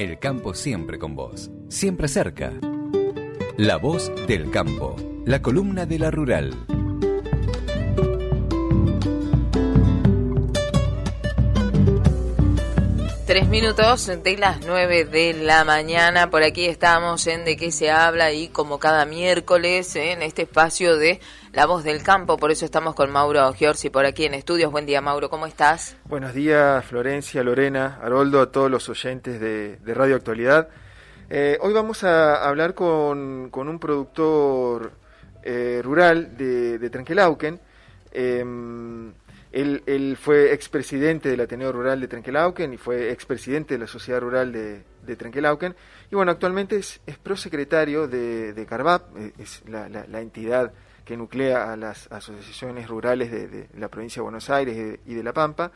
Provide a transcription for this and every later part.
El campo siempre con vos, siempre cerca. La voz del campo, la columna de la rural. Tres minutos de las 9 de la mañana, por aquí estamos en De Qué se habla y como cada miércoles en este espacio de La Voz del Campo, por eso estamos con Mauro Giorgi por aquí en estudios. Buen día, Mauro, ¿cómo estás? Buenos días, Florencia, Lorena, Haroldo, a todos los oyentes de Radio Actualidad. Hoy vamos a hablar con un productor rural de Trenquelauquen. Él fue expresidente del Ateneo Rural de Trenquelauquen y fue expresidente de la Sociedad Rural de Trenquelauquen. Y bueno, actualmente es prosecretario de Carvap, es la entidad que nuclea a las asociaciones rurales de la provincia de Buenos Aires y de La Pampa.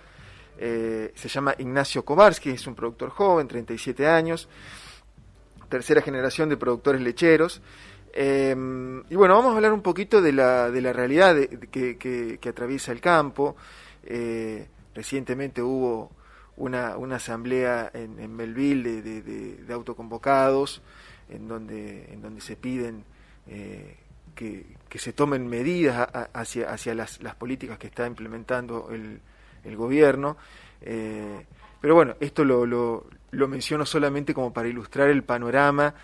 Se llama Ignacio Kowarski, es un productor joven, 37 años, tercera generación de productores lecheros. Y bueno, vamos a hablar un poquito de la realidad que atraviesa el campo. Recientemente hubo una asamblea en Melville de autoconvocados en donde se piden que se tomen medidas hacia las políticas que está implementando el gobierno. Pero bueno, esto lo menciono solamente como para ilustrar el panorama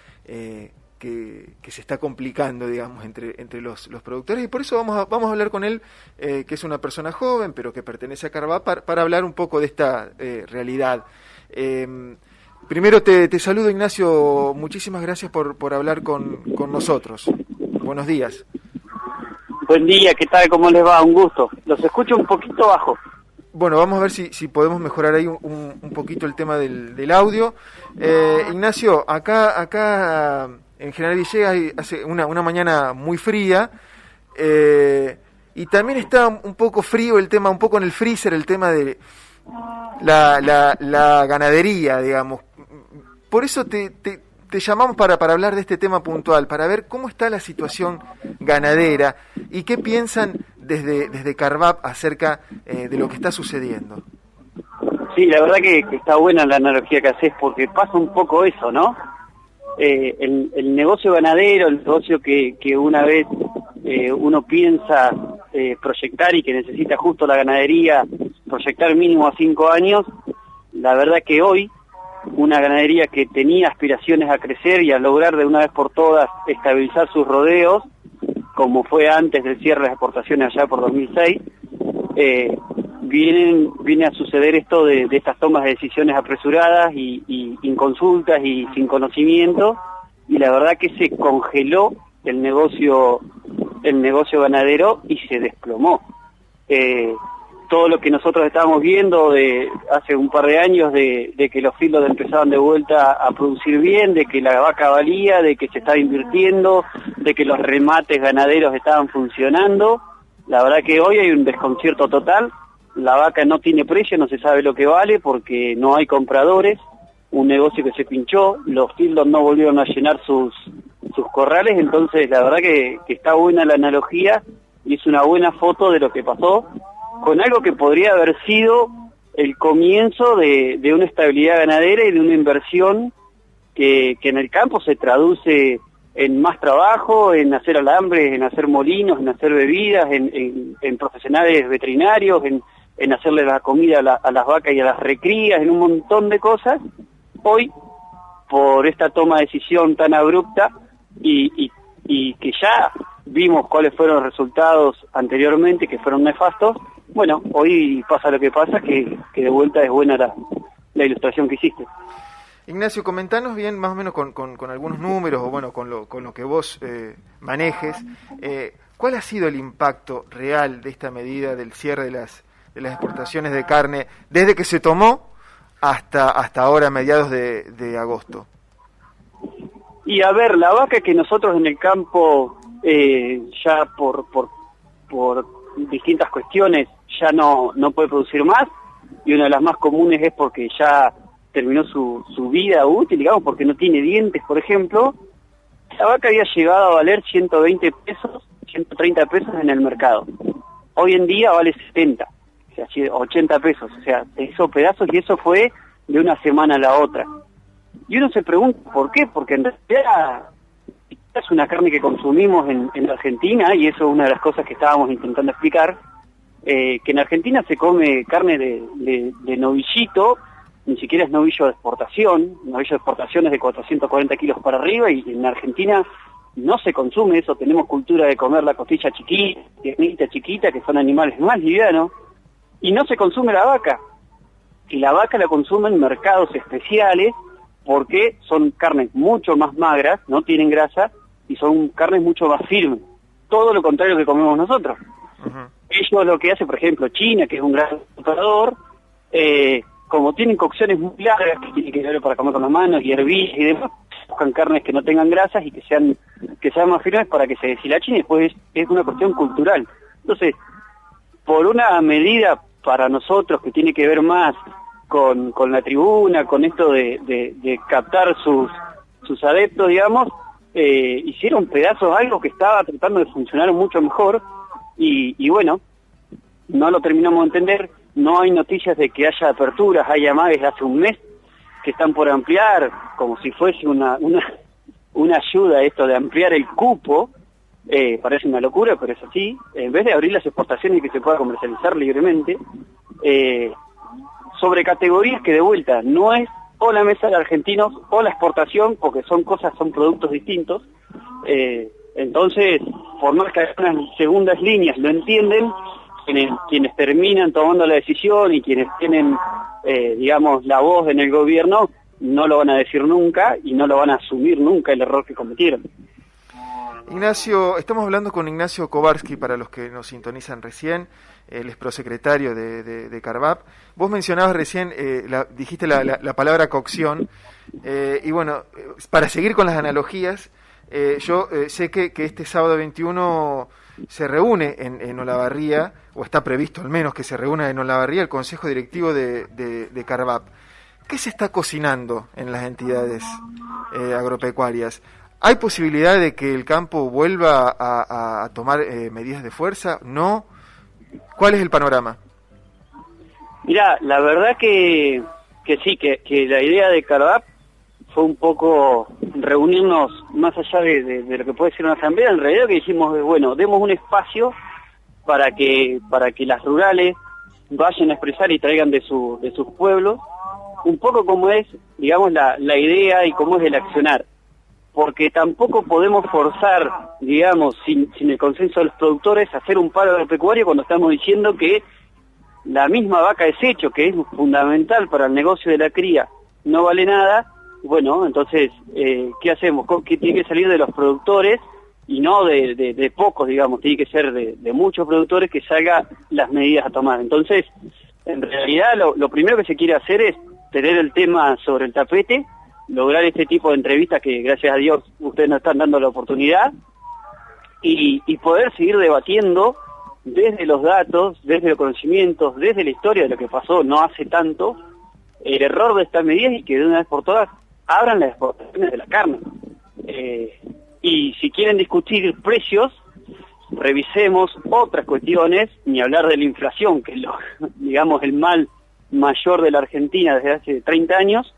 que se está complicando, digamos, entre los productores, y por eso vamos a hablar con él, que es una persona joven, pero que pertenece a Carvap, para hablar un poco de esta realidad. Primero te saludo, Ignacio, muchísimas gracias por hablar con nosotros. Buenos días. Buen día, ¿qué tal? ¿Cómo les va? Un gusto. Los escucho un poquito bajo. Bueno, vamos a ver si podemos mejorar ahí un poquito el tema del audio. Ignacio, acá en General Villegas hace una mañana muy fría, y también está un poco frío el tema, un poco en el freezer, el tema de la ganadería, digamos. Por eso te llamamos para hablar de este tema puntual, para ver cómo está la situación ganadera y qué piensan desde Carvap acerca de lo que está sucediendo. Sí, la verdad que está buena la analogía que haces, porque pasa un poco eso, ¿no? El negocio ganadero, el negocio que una vez uno piensa proyectar y que necesita justo la ganadería, proyectar mínimo a 5 años, la verdad que hoy una ganadería que tenía aspiraciones a crecer y a lograr de una vez por todas estabilizar sus rodeos, como fue antes del cierre de las exportaciones allá por 2006, viene a suceder esto de estas tomas de decisiones apresuradas y inconsultas y sin conocimiento, y la verdad que se congeló el negocio ganadero y se desplomó. Todo lo que nosotros estábamos viendo de hace un par de años de que los filos empezaban de vuelta a producir bien, de que la vaca valía, de que se estaba invirtiendo, de que los remates ganaderos estaban funcionando, la verdad que hoy hay un desconcierto total. La vaca no tiene precio, no se sabe lo que vale porque no hay compradores, un negocio que se pinchó, los fieldos no volvieron a llenar sus corrales, entonces la verdad que está buena la analogía y es una buena foto de lo que pasó, con algo que podría haber sido el comienzo de una estabilidad ganadera y de una inversión que en el campo se traduce en más trabajo, en hacer alambres, en hacer molinos, en hacer bebidas, en profesionales veterinarios, en hacerle la comida a las vacas y a las recrías, en un montón de cosas. Hoy, por esta toma de decisión tan abrupta y que ya vimos cuáles fueron los resultados anteriormente, que fueron nefastos, bueno, hoy pasa lo que pasa, que de vuelta es buena la ilustración que hiciste. Ignacio, comentanos bien, más o menos con algunos números, o bueno, con lo que vos manejes, ¿cuál ha sido el impacto real de esta medida del cierre de las exportaciones de carne desde que se tomó hasta ahora, mediados de agosto? Y a ver, la vaca que nosotros en el campo, ya por distintas cuestiones, ya no puede producir más, y una de las más comunes es porque ya terminó su vida útil, digamos, porque no tiene dientes, por ejemplo. La vaca había llegado a valer 120 pesos, 130 pesos en el mercado. Hoy en día vale 70, o sea, 80 pesos, o sea, se hizo pedazos, y eso fue de una semana a la otra. Y uno se pregunta por qué, porque en realidad es una carne que consumimos en Argentina, y eso es una de las cosas que estábamos intentando explicar, que en Argentina se come carne de novillito, ni siquiera es novillo de exportación, novillo de exportación es de 440 kilos para arriba, y en Argentina no se consume eso. Tenemos cultura de comer la costilla chiquita, tiernita, chiquita, que son animales más livianos, y no se consume la vaca. Y la vaca la consumen en mercados especiales, porque son carnes mucho más magras, no tienen grasa, y son carnes mucho más firmes. Todo lo contrario que comemos nosotros. Ujú. Ellos lo que hace, por ejemplo, China, que es un gran exportador, como tienen cocciones muy largas, que tienen que ver para comer con las manos, y hervir y demás, buscan carnes que no tengan grasas y que sean más firmes para que se deshilachen, y después es una cuestión cultural. Entonces, por una medida para nosotros que tiene que ver más con la tribuna, con esto de captar sus adeptos, digamos, hicieron pedazos algo que estaba tratando de funcionar mucho mejor, y bueno, no lo terminamos de entender. No hay noticias de que haya aperturas, hay amagues hace un mes que están por ampliar, como si fuese una ayuda esto de ampliar el cupo. Parece una locura, pero es así. En vez de abrir las exportaciones y que se pueda comercializar libremente, sobre categorías que de vuelta no es o la mesa de argentinos o la exportación, porque son productos distintos. Entonces, por más que algunas segundas líneas lo entienden, quienes terminan tomando la decisión y quienes tienen, digamos, la voz en el gobierno, no lo van a decir nunca y no lo van a asumir nunca el error que cometieron. Ignacio, estamos hablando con Ignacio Kowarski, para los que nos sintonizan recién. Él es prosecretario de Carvap. Vos mencionabas recién, dijiste la palabra cocción, y bueno, para seguir con las analogías, yo sé que este sábado 21 se reúne en Olavarría, o está previsto al menos que se reúna en Olavarría el Consejo Directivo de Carvap. ¿Qué se está cocinando en las entidades agropecuarias? ¿Hay posibilidad de que el campo vuelva a tomar medidas de fuerza? ¿No? ¿Cuál es el panorama? Mirá, la verdad que sí, que la idea de Carvap fue un poco reunirnos más allá de lo que puede ser una asamblea. En realidad lo que dijimos, bueno, demos un espacio para que las rurales vayan a expresar y traigan de sus pueblos un poco cómo es, digamos, la idea y cómo es el accionar. Porque tampoco podemos forzar, digamos, sin el consenso de los productores, a hacer un paro agropecuario cuando estamos diciendo que la misma vaca desecho, que es fundamental para el negocio de la cría, no vale nada. Bueno, entonces, ¿qué hacemos? ¿Qué tiene que salir de los productores? Y no de pocos, digamos, tiene que ser de muchos productores que salgan las medidas a tomar. Entonces, en realidad, lo primero que se quiere hacer es tener el tema sobre el tapete, lograr este tipo de entrevistas que, gracias a Dios, ustedes nos están dando la oportunidad, y poder seguir debatiendo desde los datos, desde los conocimientos, desde la historia de lo que pasó no hace tanto, el error de estas medidas, y que de una vez por todas abran las exportaciones de la carne. Y si quieren discutir precios, revisemos otras cuestiones, ni hablar de la inflación, que es digamos, el mal mayor de la Argentina desde hace 30 años,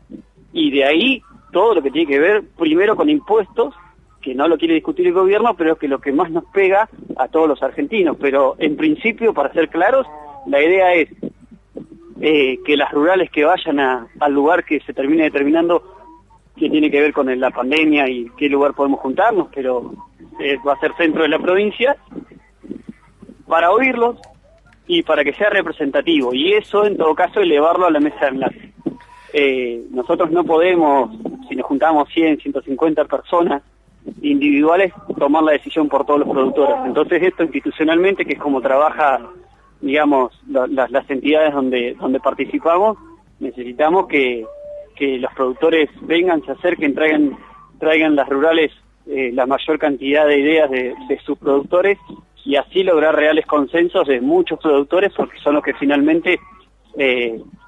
y de ahí todo lo que tiene que ver primero con impuestos, que no lo quiere discutir el gobierno, pero es que lo que más nos pega a todos los argentinos. Pero en principio, para ser claros, la idea es que las rurales que vayan al lugar que se termine determinando, que tiene que ver con la pandemia y qué lugar podemos juntarnos, pero va a ser centro de la provincia, para oírlos y para que sea representativo, y eso en todo caso elevarlo a la mesa de enlace. Nosotros no podemos, si nos juntamos 100, 150 personas individuales, tomar la decisión por todos los productores. Entonces esto institucionalmente, que es como trabaja, digamos, las entidades donde participamos, necesitamos que los productores vengan, se acerquen, traigan las rurales la mayor cantidad de ideas de sus productores, y así lograr reales consensos de muchos productores, porque son los que finalmente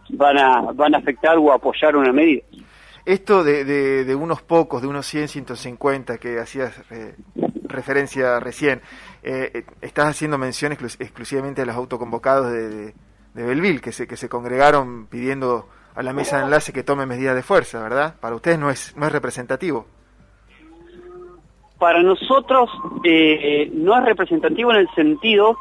van a afectar o apoyar una medida. Esto de unos pocos, de unos 100, 150 que hacías referencia recién, estás haciendo mención exclusivamente a los autoconvocados de Belleville, que se congregaron pidiendo a la mesa de enlace que tome medidas de fuerza, ¿verdad? Para ustedes no es representativo. Para nosotros no es representativo en el sentido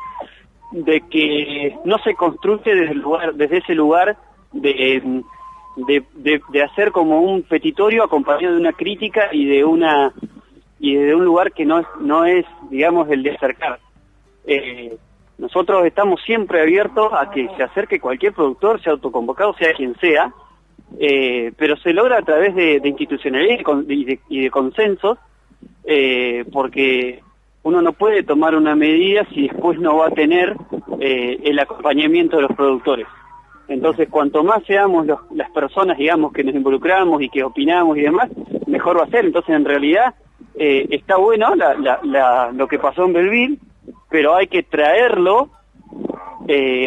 de que no se construye desde ese lugar de hacer como un petitorio acompañado de una crítica y de un lugar que no es digamos el de acercar. Nosotros estamos siempre abiertos a que se acerque cualquier productor, sea autoconvocado, sea quien sea, pero se logra a través de institucionalidad y de consensos, porque uno no puede tomar una medida si después no va a tener el acompañamiento de los productores. Entonces, cuanto más seamos las personas, digamos, que nos involucramos y que opinamos y demás, mejor va a ser. Entonces, en realidad, está bueno lo que pasó en Belville, pero hay que traerlo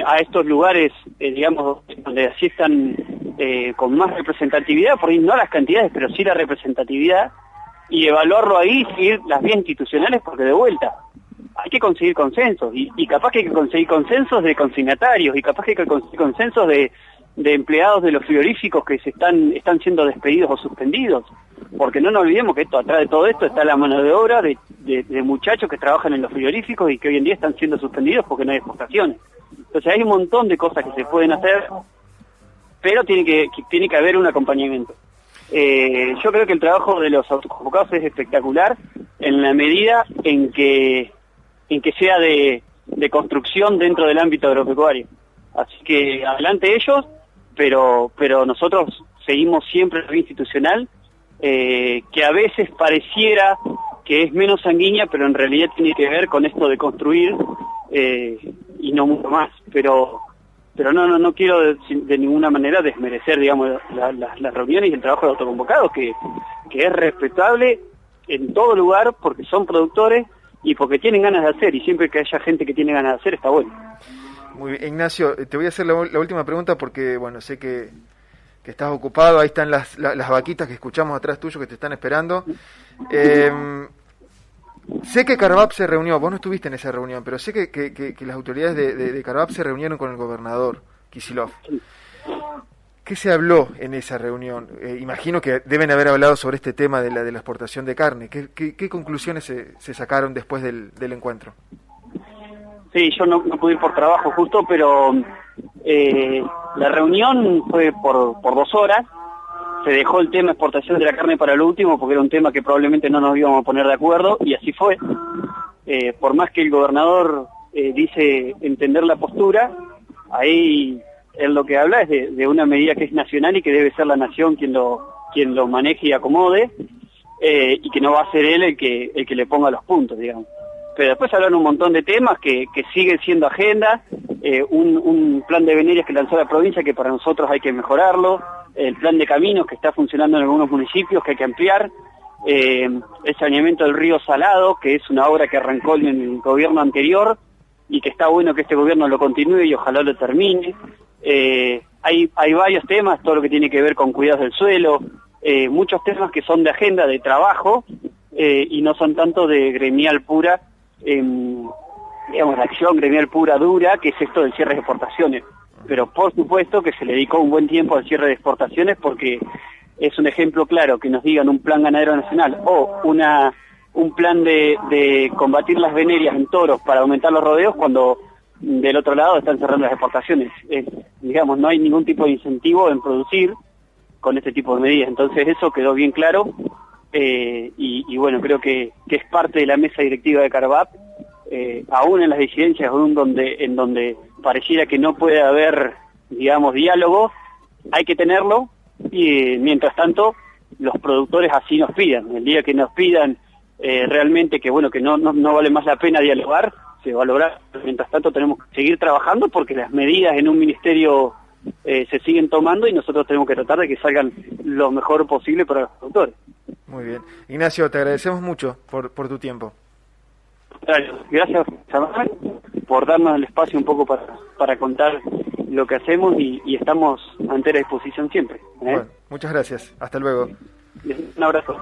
a estos lugares, digamos, donde así están con más representatividad, por ahí no las cantidades, pero sí la representatividad, y evaluarlo ahí, seguir las vías institucionales, porque de vuelta hay que conseguir consensos, y capaz que hay que conseguir consensos de consignatarios, y capaz que hay que conseguir consensos de empleados de los frigoríficos que están siendo despedidos o suspendidos, porque no nos olvidemos que atrás de todo esto está la mano de obra de muchachos que trabajan en los frigoríficos y que hoy en día están siendo suspendidos porque no hay exportaciones. Entonces hay un montón de cosas que se pueden hacer, pero tiene que haber un acompañamiento. Yo creo que el trabajo de los autoconvocados es espectacular en la medida en que sea de construcción dentro del ámbito agropecuario. Así que adelante ellos, pero nosotros seguimos siempre la vía institucional, que a veces pareciera que es menos sanguínea, pero en realidad tiene que ver con esto de construir y no mucho más. Pero no quiero de ninguna manera desmerecer, digamos, las reuniones y el trabajo de autoconvocados, que es respetable en todo lugar porque son productores y porque tienen ganas de hacer, y siempre que haya gente que tiene ganas de hacer está bueno. Muy bien, Ignacio, te voy a hacer la última pregunta porque, bueno, sé que estás ocupado. Ahí están las vaquitas que escuchamos atrás tuyo que te están esperando. Sé que Carvap se reunió, vos no estuviste en esa reunión, pero sé que las autoridades de Carvap se reunieron con el gobernador Kicillof. ¿Qué se habló en esa reunión? Imagino que deben haber hablado sobre este tema de la exportación de carne. ¿Qué conclusiones se sacaron después del encuentro? Sí, yo no pude ir por trabajo justo, pero la reunión fue por 2 horas. Se dejó el tema exportación de la carne para lo último porque era un tema que probablemente no nos íbamos a poner de acuerdo, y así fue. Por más que el gobernador dice entender la postura, ahí él lo que habla es de una medida que es nacional y que debe ser la nación quien lo maneje y acomode, y que no va a ser él el que le ponga los puntos, digamos. Pero después hablaron un montón de temas que siguen siendo agenda, un plan de venerias que lanzó la provincia que para nosotros hay que mejorarlo, el plan de caminos que está funcionando en algunos municipios que hay que ampliar, el saneamiento del río Salado, que es una obra que arrancó en el gobierno anterior y que está bueno que este gobierno lo continúe y ojalá lo termine. Hay varios temas, todo lo que tiene que ver con cuidados del suelo, muchos temas que son de agenda, de trabajo, y no son tanto de gremial pura, digamos, la acción gremial pura dura, que es esto del cierre de exportaciones. Pero por supuesto que se le dedicó un buen tiempo al cierre de exportaciones porque es un ejemplo claro que nos digan un plan ganadero nacional o un plan de combatir las venerias en toros para aumentar los rodeos cuando del otro lado están cerrando las exportaciones. Digamos, no hay ningún tipo de incentivo en producir con este tipo de medidas. Entonces eso quedó bien claro, y bueno, creo que es parte de la mesa directiva de Carvap, aún en las disidencias, aún en donde pareciera que no puede haber, digamos, diálogo, hay que tenerlo, y mientras tanto los productores así nos pidan. El día que nos pidan realmente que bueno, que no vale más la pena dialogar, se va a lograr. Mientras tanto tenemos que seguir trabajando porque las medidas en un ministerio se siguen tomando y nosotros tenemos que tratar de que salgan lo mejor posible para los productores. Muy bien. Ignacio, te agradecemos mucho por tu tiempo. Gracias, Samuel, por darnos el espacio un poco para contar lo que hacemos, y estamos a entera disposición siempre. Bueno, muchas gracias. Hasta luego. Un abrazo.